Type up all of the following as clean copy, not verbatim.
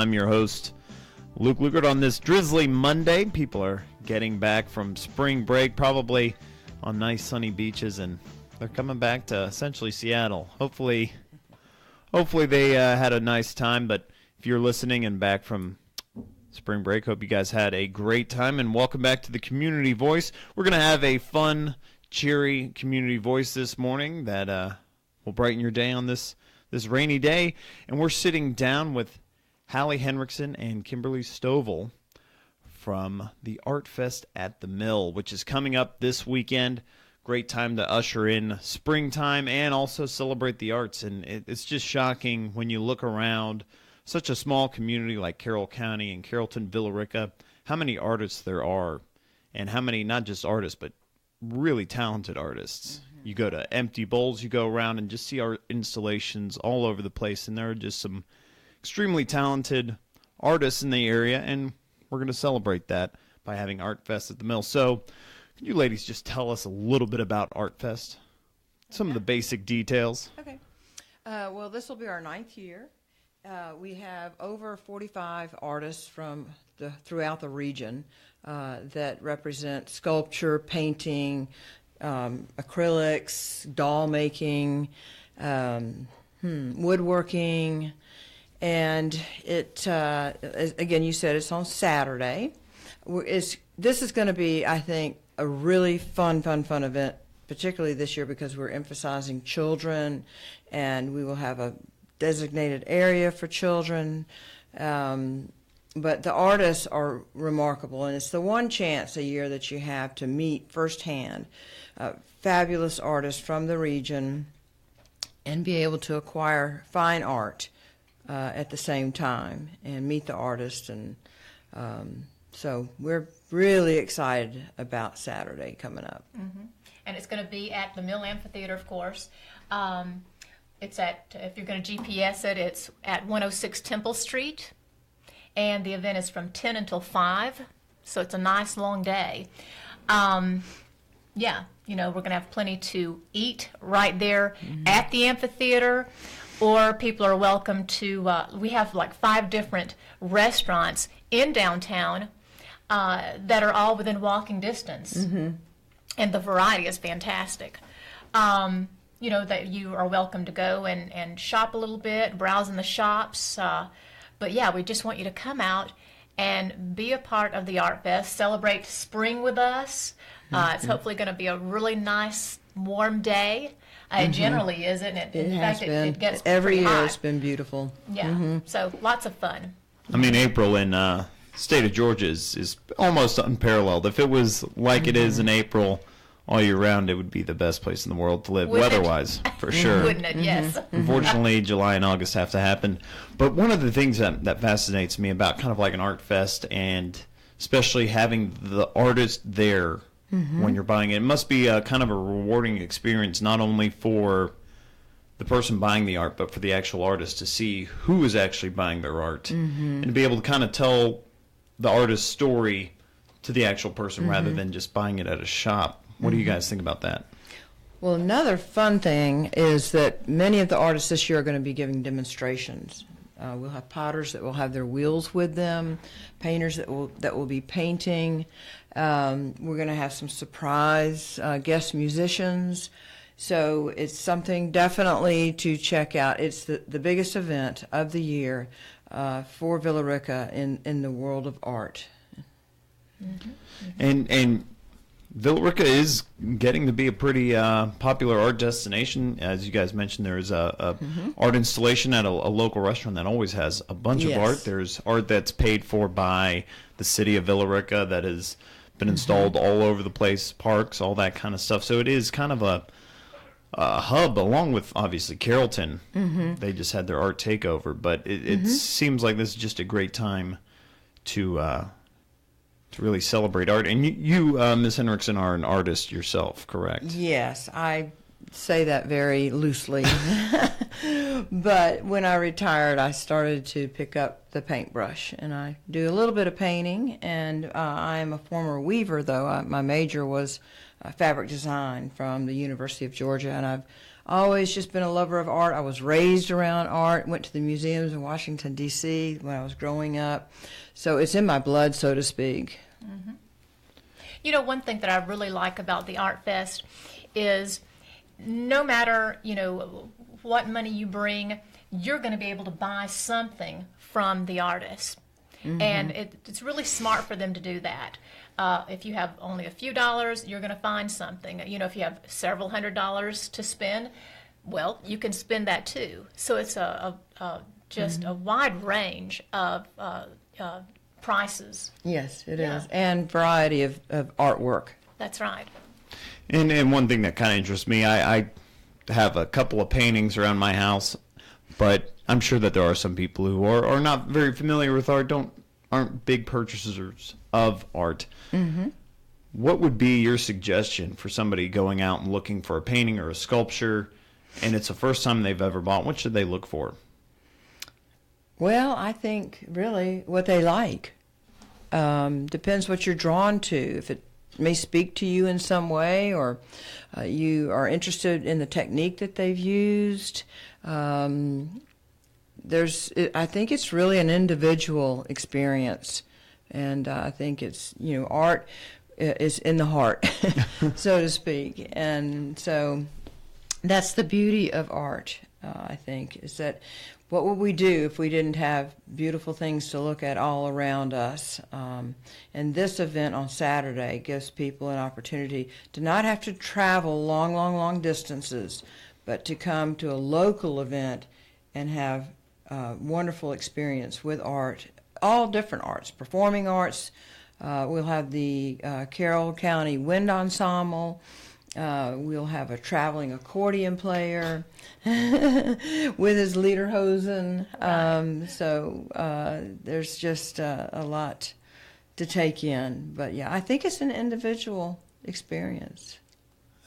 I'm your host, Luke Lugert. On this drizzly Monday, people are getting back from spring break, probably on nice sunny beaches, and they're coming back to essentially Seattle. Hopefully they had a nice time, but if you're listening and back from spring break, hope you guys had a great time, and welcome back to the Community Voice. We're going to have a fun, cheery Community Voice this morning that will brighten your day on this rainy day, and we're sitting down with Hallie Henrickson and Kimberly Stovall from the ArtFEST at the Mill, which is coming up this weekend. Great time to usher in springtime and also celebrate the arts. And it's just shocking when you look around such a small community like Carroll County and Carrollton, Villa Rica, how many artists there are, and how many, not just artists, but really talented artists. Mm-hmm. You go to Empty Bowls, you go around and just see art installations all over the place, and there are just some extremely talented artists in the area, and we're going to celebrate that by having ArtFEST at the Mill. So can you ladies just tell us a little bit about ArtFEST? Some of the basic details. Okay. Well, this will be our 9th year. We have over 45 artists from throughout the region that represent sculpture, painting, acrylics, doll making, woodworking. And it, again, you said it's on Saturday. This is going to be, I think, a really fun event, particularly this year because we're emphasizing children, and we will have a designated area for children. But the artists are remarkable, and it's the one chance a year that you have to meet firsthand fabulous artists from the region and be able to acquire fine art at the same time and meet the artist. And so we're really excited about Saturday coming up. Mm-hmm. And it's going to be at the Mill Amphitheater, of course. It's at, if you're going to GPS it, it's at 106 Temple Street. And the event is from 10 until 5. So it's a nice long day. Yeah, you know, we're going to have plenty to eat right there at the amphitheater. Or people are welcome to, we have like 5 different restaurants in downtown that are all within walking distance. Mm-hmm. And the variety is fantastic. You know, that you are welcome to go and shop a little bit, browse in the shops. But yeah, we just want you to come out and be a part of the ArtFEST, celebrate spring with us. It's hopefully going to be a really nice, warm day. It generally is, isn't it? In fact, it gets every year hot. It's been beautiful. Yeah, so lots of fun. I mean, April in state of Georgia is almost unparalleled. If it was like it is in April all year round, it would be the best place in the world to live, weather-wise, for sure. Wouldn't it? Yes. Unfortunately, July and August have to happen. But one of the things that fascinates me about kind of like an ArtFEST, and especially having the artist there when you're buying it, it must be a kind of a rewarding experience, not only for the person buying the art, but for the actual artist to see who is actually buying their art and to be able to kind of tell the artist's story to the actual person rather than just buying it at a shop. What do you guys think about that? Well, another fun thing is that many of the artists this year are going to be giving demonstrations. We'll have potters that will have their wheels with them, painters that will be painting. We're going to have some surprise guest musicians. So it's something definitely to check out. It's the biggest event of the year for Villa Rica in the world of art. And Villa Rica is getting to be a pretty popular art destination. As you guys mentioned, there's a art installation at a local restaurant that always has a bunch of art. There's art that's paid for by the city of Villa Rica that has been installed all over the place, parks, all that kind of stuff. So it is kind of a hub, along with obviously Carrollton. They just had their art takeover, but it seems like this is just a great time to really celebrate art. And you Ms. Henrickson, are an artist yourself, correct? Yes, I say that very loosely. But when I retired, I started to pick up the paintbrush, and I do a little bit of painting, and I am a former weaver, though. My major was fabric design from the University of Georgia, and always just been a lover of art. I was raised around art, went to the museums in Washington, D.C. when I was growing up. So it's in my blood, so to speak. Mm-hmm. You know, one thing that I really like about the ArtFEST is no matter, you know, what money you bring, you're going to be able to buy something from the artist. Mm-hmm. And it's really smart for them to do that. If you have only a few dollars, you're going to find something. You know, if you have several $100s to spend, well, you can spend that too. So it's just a wide range of prices. Yes, it is. And variety of artwork. That's right. And one thing that kind of interests me, I have a couple of paintings around my house, but I'm sure that there are some people who are not very familiar with art, aren't big purchasers of art. Mm-hmm. What would be your suggestion for somebody going out and looking for a painting or a sculpture, and it's the first time they've ever bought? What should they look for? Well, I think really what they like. Depends what you're drawn to. If it may speak to you in some way, or you are interested in the technique that they've used. I think it's really an individual experience, and I think it's, you know, art is in the heart, so to speak, and so that's the beauty of art. I think is that what would we do if we didn't have beautiful things to look at all around us? And this event on Saturday gives people an opportunity to not have to travel long distances, but to come to a local event and have a wonderful experience with art, all different arts, performing arts. We'll have the Carroll County Wind Ensemble. We'll have a traveling accordion player with his lederhosen. So there's just a lot to take in. But yeah, I think it's an individual experience.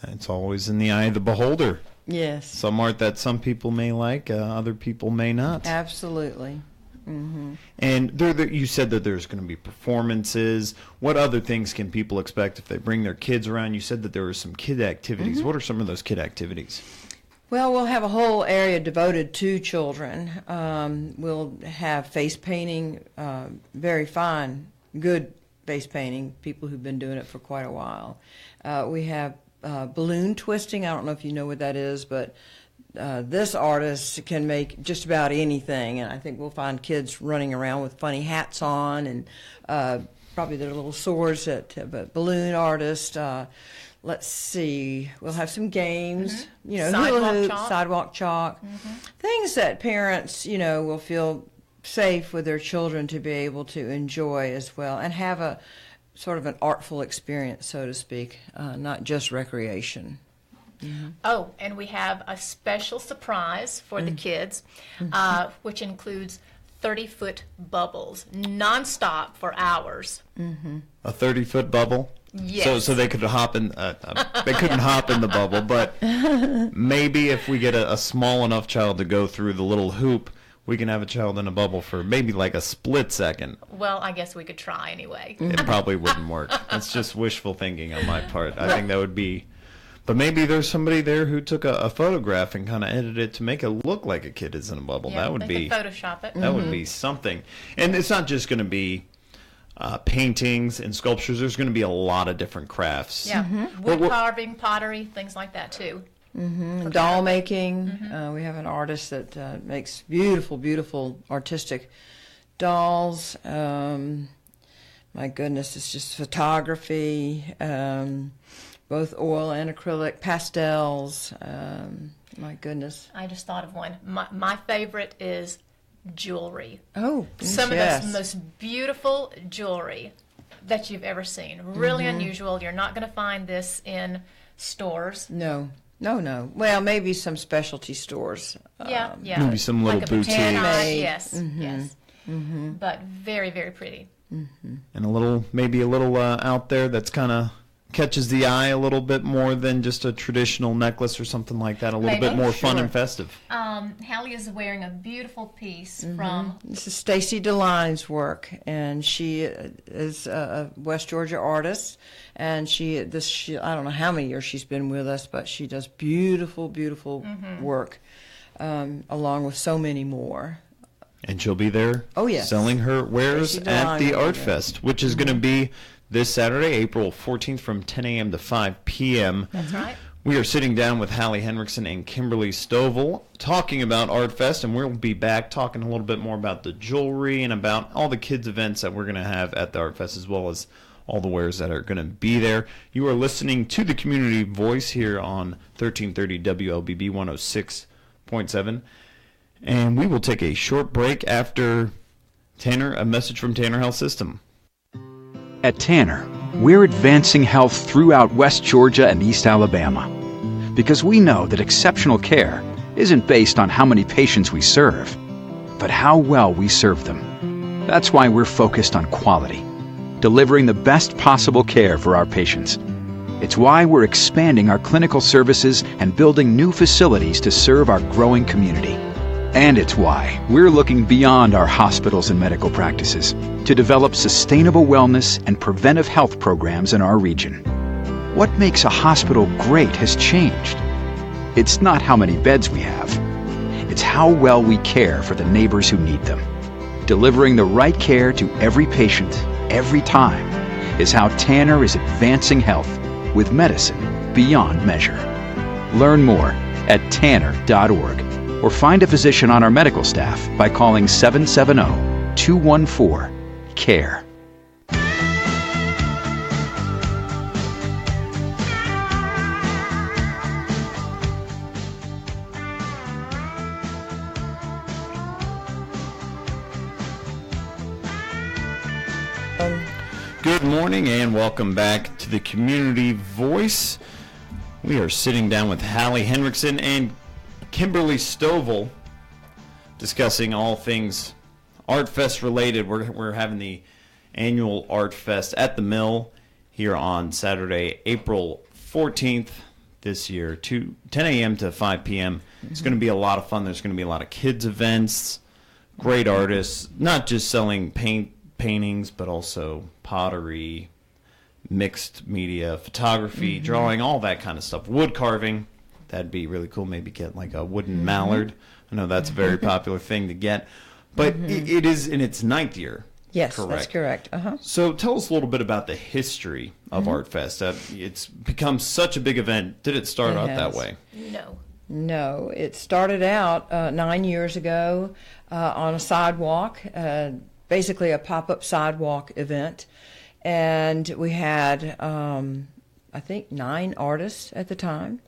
It's always in the eye of the beholder. Yes. Some art that some people may like, other people may not. Absolutely. Mm-hmm. And you said that there's going to be performances. What other things can people expect if they bring their kids around? You said that there were some kid activities. Mm-hmm. What are some of those kid activities? Well, we'll have a whole area devoted to children. We'll have face painting, very fine, good face painting, people who've been doing it for quite a while. We have balloon twisting. I don't know if you know what that is, but this artist can make just about anything, and I think we'll find kids running around with funny hats on and probably their little swords. But balloon artist, let's see, we'll have some games, Mm-hmm. you know, Sidewalk hula hoop, chalk. sidewalk chalk, Mm-hmm. things that parents, you know, will feel safe with their children to be able to enjoy as well, and have a sort of an artful experience, so to speak, not just recreation. Mm-hmm. Oh, and we have a special surprise for the kids, which includes 30-foot bubbles, nonstop for hours. Mm-hmm. A 30-foot bubble? Yes. So they could hop in. They couldn't hop in the bubble, but maybe if we get a small enough child to go through the little hoop, we can have a child in a bubble for maybe like a split second. Well, I guess we could try anyway. It probably wouldn't work. It's just wishful thinking on my part. I think that would be. But maybe there's somebody there who took a photograph and kind of edited it to make it look like a kid is in a bubble. Yeah, That would they be could Photoshop it. that would be something. And it's not just going to be paintings and sculptures. There's going to be a lot of different crafts. Yeah, wood Well, carving, pottery, things like that too. Mm-hmm. Doll making. We have an artist that makes beautiful artistic dolls. My goodness, it's just photography, both oil and acrylic, pastels. My goodness. I just thought of one. My favorite is jewelry. Oh, Some yes. of the most beautiful jewelry that you've ever seen. Really unusual. You're not going to find this in stores. No. Well, maybe some specialty stores. Yeah. Maybe some little like boutique. A boutique. Handmade. Yes. But very, very pretty. And maybe a little out there that's kind of catches the eye a little bit more than just a traditional necklace or something like that. A little bit more fun and festive. Hallie is wearing a beautiful piece from... This is Stacy DeLine's work, and she is a West Georgia artist, and she I don't know how many years she's been with us, but she does beautiful, beautiful work, along with so many more. And she'll be there selling her wares at the ArtFEST, which is going to be this Saturday, April 14th from 10 a.m. to 5 p.m. That's right. We are sitting down with Hallie Henrickson and Kimberly Stovall talking about ArtFEST, and we'll be back talking a little bit more about the jewelry and about all the kids' events that we're going to have at the ArtFEST, as well as all the wares that are going to be there. You are listening to the Community Voice here on 1330 WLBB 106.7. And we will take a short break after a message from Tanner Health System. At Tanner, we're advancing health throughout West Georgia and East Alabama because we know that exceptional care isn't based on how many patients we serve, but how well we serve them. That's why we're focused on quality, delivering the best possible care for our patients. It's why we're expanding our clinical services and building new facilities to serve our growing community. And it's why we're looking beyond our hospitals and medical practices to develop sustainable wellness and preventive health programs in our region. What makes a hospital great has changed. It's not how many beds we have. It's how well we care for the neighbors who need them. Delivering the right care to every patient, every time, is how Tanner is advancing health with medicine beyond measure. Learn more at tanner.org. or find a physician on our medical staff by calling 770-214-CARE. Good morning and welcome back to the Community Voice. We are sitting down with Hallie Henrickson and Kimberly Stovall discussing all things ArtFest related. We're having the annual ArtFest at the Mill here on Saturday, April 14th this year, 10 a.m. to 5 p.m. It's going to be a lot of fun. There's going to be a lot of kids events, great artists, not just selling paintings, but also pottery, mixed media, photography, drawing, all that kind of stuff, wood carving. That'd be really cool. Maybe get like a wooden mallard. I know that's a very popular thing to get. But it is in its 9th year. Yes, correct? That's correct. So tell us a little bit about the history of ArtFest. It's become such a big event. Did it start out that way? No, it started out 9 years ago on a sidewalk, basically a pop-up sidewalk event. And we had, I think, 9 artists at the time.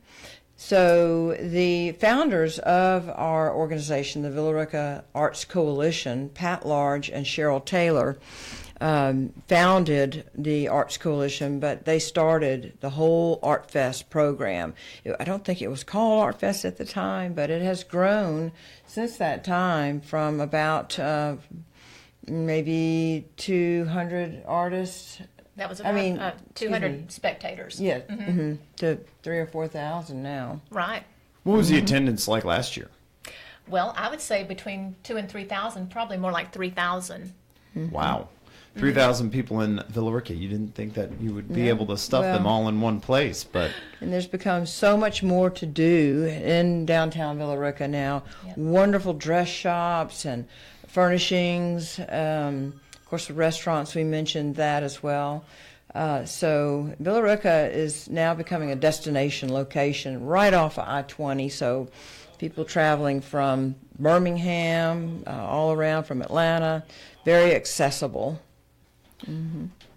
So the founders of our organization, the Villa Rica Arts Coalition, Pat Large and Cheryl Taylor, founded the Arts Coalition, but they started the whole ArtFest program. I don't think it was called ArtFest at the time, but it has grown since that time from about maybe 200 artists. That was about 200 spectators. Yeah, to 3,000 or 4,000 now. Right. What was the attendance like last year? Well, I would say between 2,000 and 3,000, probably more like 3,000. Wow. 3,000 people in Villa Rica. You didn't think that you would be able to stuff them all in one place, but... And there's become so much more to do in downtown Villa Rica now. Wonderful dress shops and furnishings. Of course, the restaurants, we mentioned that as well. So Villa Rica is now becoming a destination location right off of I-20. So people traveling from Birmingham, all around from Atlanta, very accessible.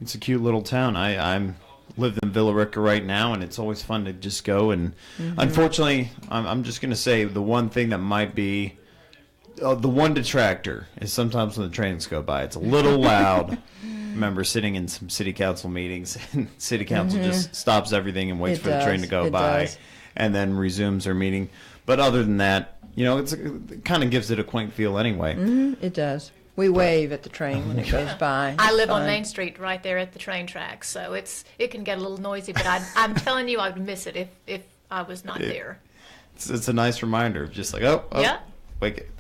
It's a cute little town. I'm live in Villa Rica right now, and it's always fun to just go. And unfortunately, I'm just going to say the one thing that might be the one detractor is sometimes when the trains go by, it's a little loud. I remember sitting in some city council meetings, and city council just stops everything and waits for the train to go by, and then resumes their meeting. But other than that, it kind of gives it a quaint feel anyway. It does. We wave at the train when it goes by. I It's live on fun. Main Street right there at the train tracks, so it can get a little noisy, but I'm telling you, I would miss it if I was not there. It's a nice reminder of just like, oh, Yeah. wake it.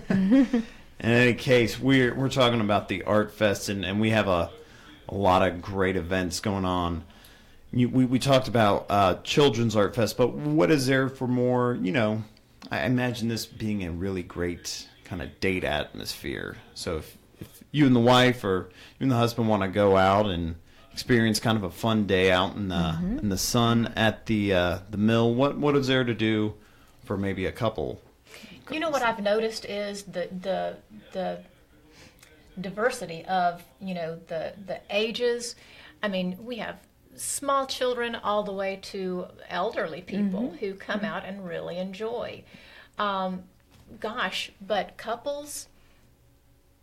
In any case, we're talking about the ArtFEST, and we have a lot of great events going on. We talked about Children's ArtFest, but what is there for more, I imagine this being a really great kind of date atmosphere. So if you and the wife or you and the husband want to go out and experience kind of a fun day out in the sun at the mill, what is there to do for maybe a couple? You know what I've noticed is the diversity of the ages. I mean, we have small children all the way to elderly people who come out and really enjoy. But couples,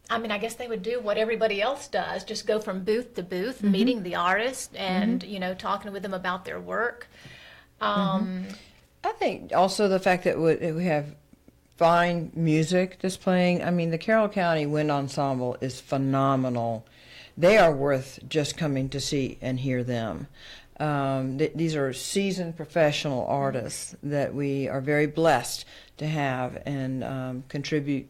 I mean, I guess they would do what everybody else does, just go from booth to booth, meeting the artist and, talking with them about their work. I think also the fact that we have fine music displaying. I mean, the Carroll County Wind Ensemble is phenomenal. They are worth just coming to see and hear them. These are seasoned professional artists that we are very blessed to have and contribute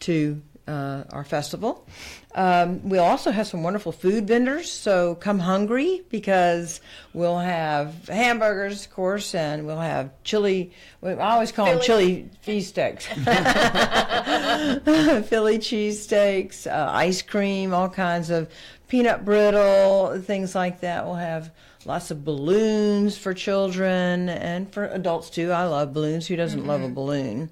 to our festival. We'll also have some wonderful food vendors, so come hungry because we'll have hamburgers, of course, and we'll have chili. I always call them chili cheesesteaks. Philly cheesesteaks, ice cream, all kinds of peanut brittle, things like that. We'll have lots of balloons for children and for adults too. I love balloons. Who doesn't love a balloon?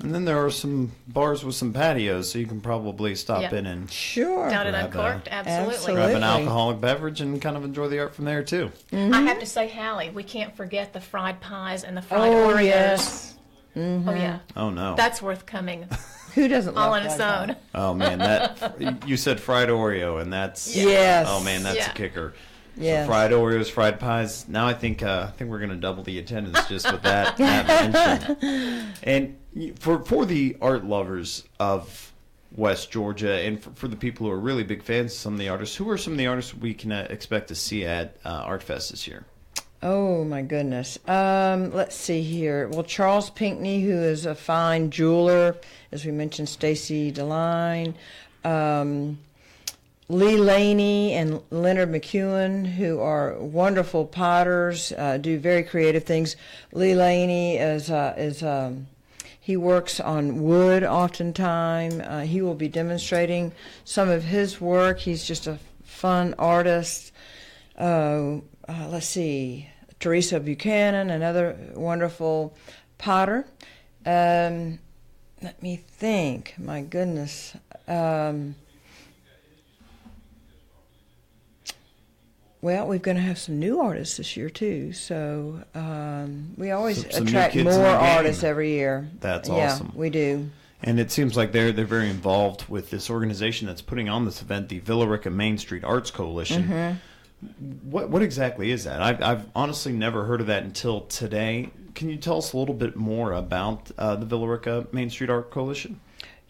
And then there are some bars with some patios, so you can probably stop in and Sure. Down at Grab Uncorked, absolutely. grab an alcoholic beverage and kind of enjoy the art from there too. I have to say, Hallie, we can't forget the fried pies and the fried Oreos. Yes. Oh, yeah. Oh no. That's worth coming Who doesn't love all on its fried own. pie? Oh man, that you said fried Oreo, and that's Yes. Oh man, that's Yeah. a kicker. Yes. So fried Oreos, fried pies. Now I think we're gonna double the attendance just with that mention. And for the art lovers of West Georgia, and for the people who are really big fans of some of the artists, who are some of the artists we can expect to see at ArtFest this year? Oh my goodness. Let's see here. Well, Charles Pinckney, who is a fine jeweler, as we mentioned, Stacy DeLine, Lee Laney and Leonard McEwen, who are wonderful potters, do very creative things. Lee Laney he works on wood oftentimes. He will be demonstrating some of his work. He's just a fun artist. Let's see, Teresa Buchanan, another wonderful potter. Let me think. My goodness. Well, we're going to have some new artists this year too. So we always Some new attract kids in more the game. artists every year. That's yeah, awesome. We do. And it seems like they're very involved with this organization that's putting on this event, the Villa Rica Main Street Arts Coalition. What exactly is that? I've honestly never heard of that until today. Can you tell us a little bit more about the Villa Rica Main Street Art Coalition?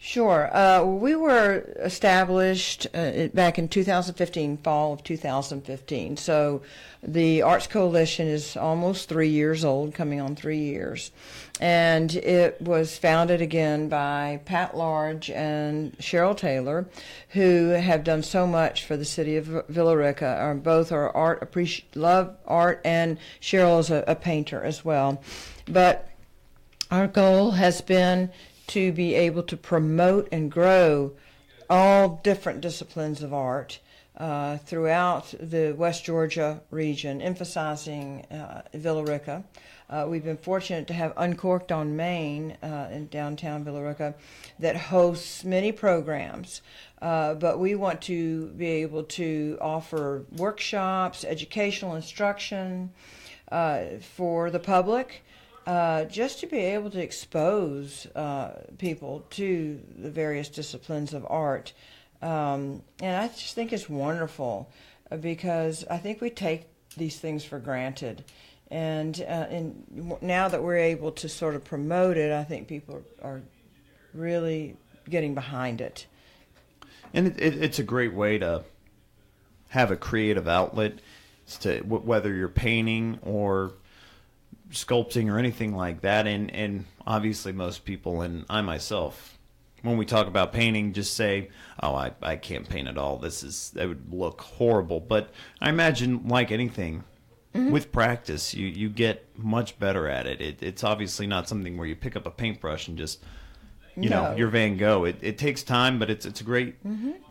Sure. We were established back in 2015, fall of 2015. So the Arts Coalition is almost 3 years old, coming on 3 years. And it was founded again by Pat Large and Cheryl Taylor, who have done so much for the city of Villa Rica. Both are love art, and Cheryl is a painter as well. But our goal has been to be able to promote and grow all different disciplines of art throughout the West Georgia region, emphasizing Villa Rica. We've been fortunate to have Uncorked on Main in downtown Villa Rica that hosts many programs, but we want to be able to offer workshops, educational instruction for the public, just to be able to expose people to the various disciplines of art. And I just think it's wonderful because I think we take these things for granted. And now that we're able to sort of promote it, I think people are really getting behind it. And it's a great way to have a creative outlet. It's to whether you're painting or sculpting or anything like that. And obviously most people, and I myself, when we talk about painting, just say, oh, I can't paint at all. That would look horrible. But I imagine, like anything, with practice, you get much better at it. It's obviously not something where you pick up a paintbrush and just, you know, you're Van Gogh. It takes time, but it's a great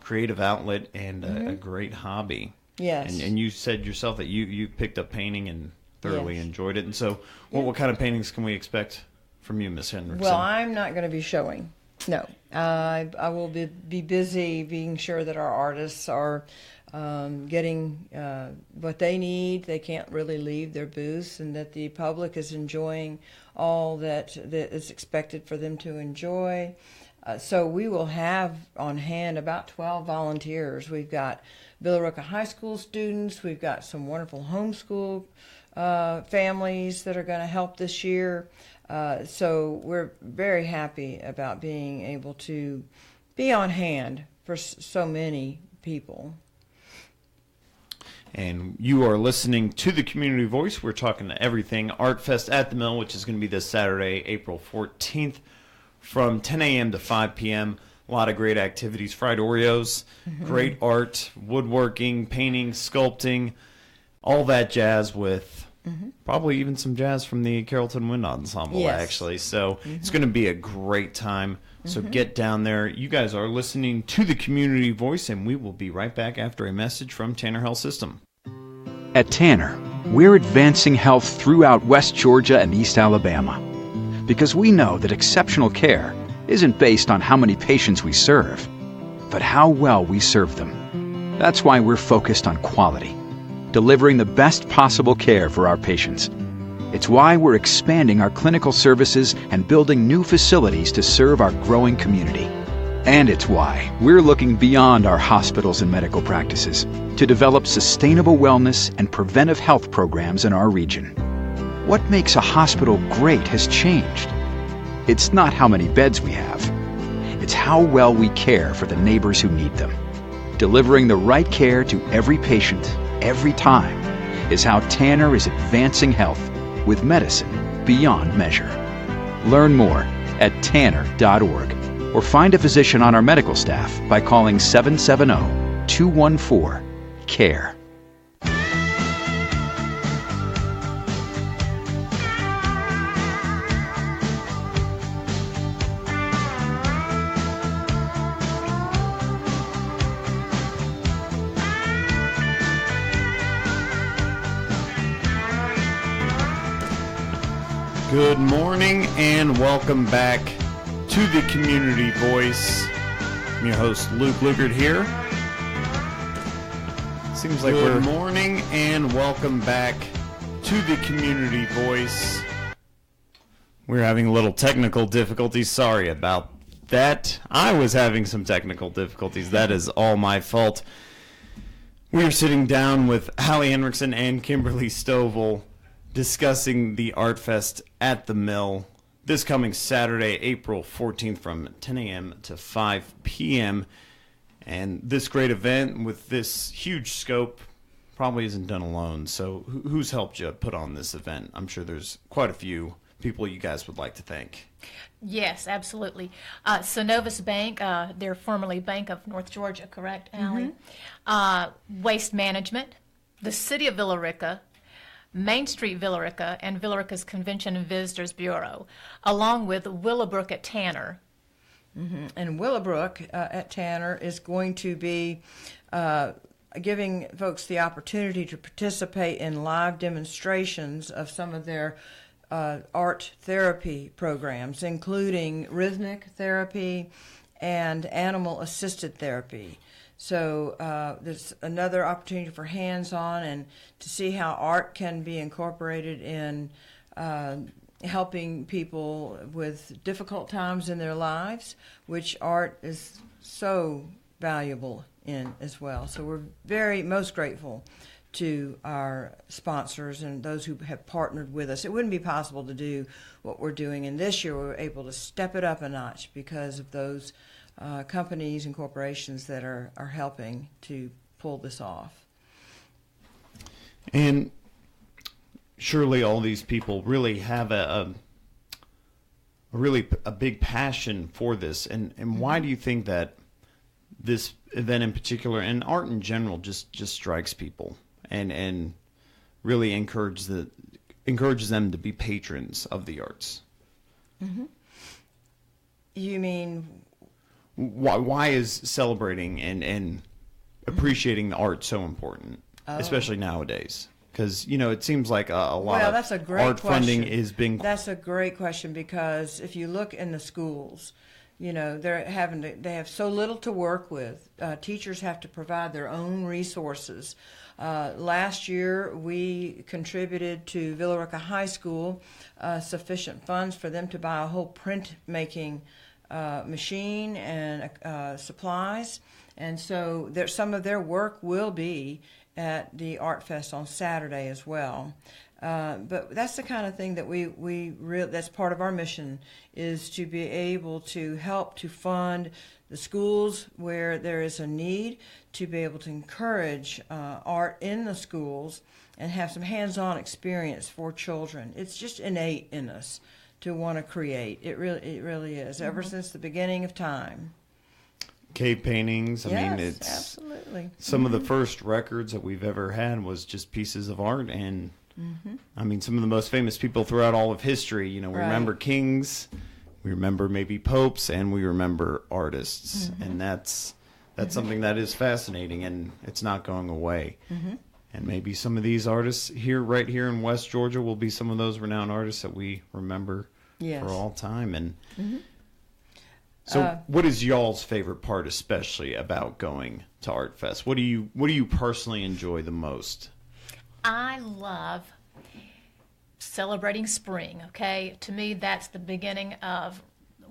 creative outlet and a great hobby. Yes. And you said yourself that you picked up painting and thoroughly enjoyed it. And so what kind of paintings can we expect from you, Miss Henrickson? Well, I'm not going to be showing. No. I will be busy being sure that our artists are getting what they need. They can't really leave their booths, and that the public is enjoying all that is expected for them to enjoy. So we will have on hand about 12 volunteers. We've got Billerica High School students. We've got some wonderful homeschool families that are going to help this year. So we're very happy about being able to be on hand for so many people. And you are listening to the Community Voice. We're talking to everything ArtFest at the Mill, which is going to be this Saturday, April 14th, from 10 a.m. to 5 p.m. A lot of great activities, fried Oreos, great art, woodworking, painting, sculpting, all that jazz with probably even some jazz from the Carrollton Wind Ensemble, actually. So it's going to be a great time. So get down there. You guys are listening to the Community Voice, and we will be right back after a message from Tanner Health System. At Tanner, we're advancing health throughout West Georgia and East Alabama because we know that exceptional care isn't based on how many patients we serve, but how well we serve them. That's why we're focused on quality, delivering the best possible care for our patients. It's why we're expanding our clinical services and building new facilities to serve our growing community. And it's why we're looking beyond our hospitals and medical practices to develop sustainable wellness and preventive health programs in our region. What makes a hospital great has changed. It's not how many beds we have. It's how well we care for the neighbors who need them. Delivering the right care to every patient, every time, is how Tanner is advancing health with medicine beyond measure. Learn more at tanner.org or find a physician on our medical staff by calling 770-214-CARE. Good morning and welcome back to the Community Voice. I'm your host, Luke Lugert here. Seems like Good morning and welcome back to the Community Voice. We're having a little technical difficulties. Sorry about that. I was having some technical difficulties. That is all my fault. We are sitting down with Hallie Henrickson and Kimberly Stovall discussing the ArtFest at the Mill this coming Saturday, April 14th from 10 a.m. to 5 p.m. And this great event with this huge scope probably isn't done alone. So who's helped you put on this event? I'm sure there's quite a few people you guys would like to thank. Yes, absolutely. Synovus Bank, they're formerly Bank of North Georgia, correct, Allie? Waste Management, the City of Villarica, Main Street Villarica, and Villarica's Convention and Visitors Bureau, along with Willowbrook at Tanner. And Willowbrook at Tanner is going to be giving folks the opportunity to participate in live demonstrations of some of their art therapy programs, including rhythmic therapy and animal-assisted therapy. So there's another opportunity for hands-on and to see how art can be incorporated in helping people with difficult times in their lives, which art is so valuable in as well. So we're most grateful to our sponsors and those who have partnered with us. It wouldn't be possible to do what we're doing, and this year we were able to step it up a notch because of those companies and corporations that are helping to pull this off. And surely all these people really have a big passion for this. And why do you think that this event in particular, and art in general, just strikes people and really encourages them to be patrons of the arts? Mm-hmm. You mean, why is celebrating and appreciating the art so important, especially nowadays? Because, it seems like a lot of that's a great art question. funding is being... That's a great question, because if you look in the schools, they have so little to work with. Teachers have to provide their own resources. Last year, we contributed to Villa Rica High School sufficient funds for them to buy a whole printmaking machine and supplies. And so some of their work will be at the ArtFEST on Saturday as well. But that's the kind of thing that that's part of our mission, is to be able to help to fund the schools where there is a need, to be able to encourage art in the schools and have some hands-on experience for children. It's just innate in us to want to create. It really is, ever since the beginning of time. Cave paintings. Yes, I mean, it's absolutely. Some of the first records that we've ever had was just pieces of art, and I mean, some of the most famous people throughout all of history. We remember kings, we remember maybe popes, and we remember artists, and that's something that is fascinating, and it's not going away. And maybe some of these artists right here in West Georgia will be some of those renowned artists that we remember for all time. And so, what is y'all's favorite part, especially about going to ArtFest? What do you personally enjoy the most? I love celebrating spring, okay? To me, that's the beginning of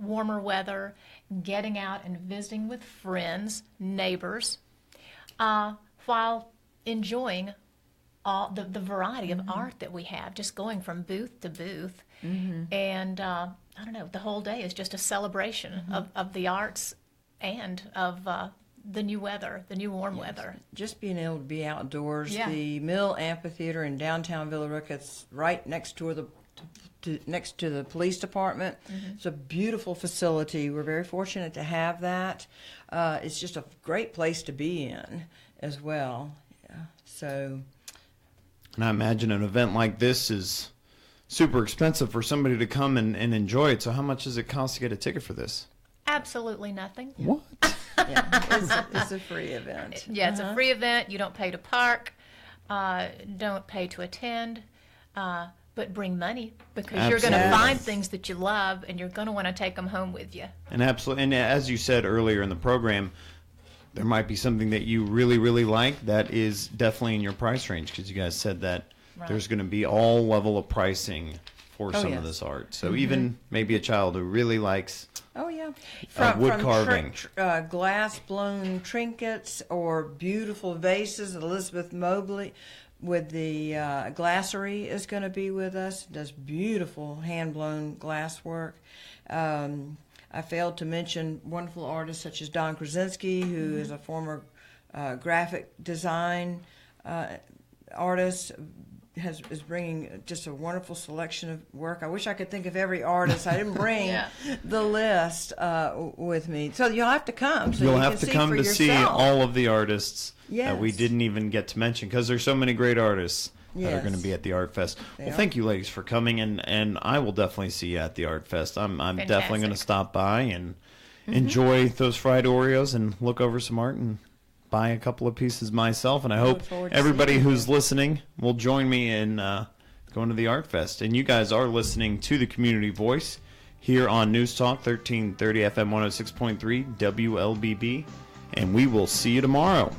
warmer weather, getting out and visiting with friends, neighbors, while enjoying all the variety of art that we have, just going from booth to booth. And I don't know, the whole day is just a celebration of the arts and of the new weather, the new warm weather. Just being able to be outdoors. Yeah. The Mill Amphitheater in downtown Villa Rica, it's right next to the police department. It's a beautiful facility. We're very fortunate to have that. It's just a great place to be in as well. So, and I imagine an event like this is super expensive for somebody to come and enjoy it. So how much does it cost to get a ticket for this? Absolutely nothing. What? It's a free event. Yeah, it's a free event. You don't pay to park, don't pay to attend, but bring money, because you're going to find things that you love, and you're going to want to take them home with you. And absolutely, and as you said earlier in the program, there might be something that you really, really like that is definitely in your price range, because you guys said that there's going to be all level of pricing for some of this art. So even maybe a child who really likes wood carving, glass blown trinkets, or beautiful vases. Elizabeth Mobley with the glassery is going to be with us. Does beautiful hand blown glass work. I failed to mention wonderful artists such as Don Krasinski, who is a former graphic design artist. Is bringing just a wonderful selection of work. I wish I could think of every artist. I didn't bring the list with me. So you'll have to come. So you'll have to come to see all of the artists that we didn't even get to mention, because there's so many great artists that are going to be at the ArtFest. Well, thank you, ladies, for coming, and I will definitely see you at the ArtFest. I'm definitely going to stop by and enjoy those fried Oreos and look over some art and buy a couple of pieces myself, and I hope everybody who's listening will join me in going to the ArtFest. And you guys are listening to the Community Voice here on News Talk 1330 FM 106.3 WLBB, and we will see you tomorrow.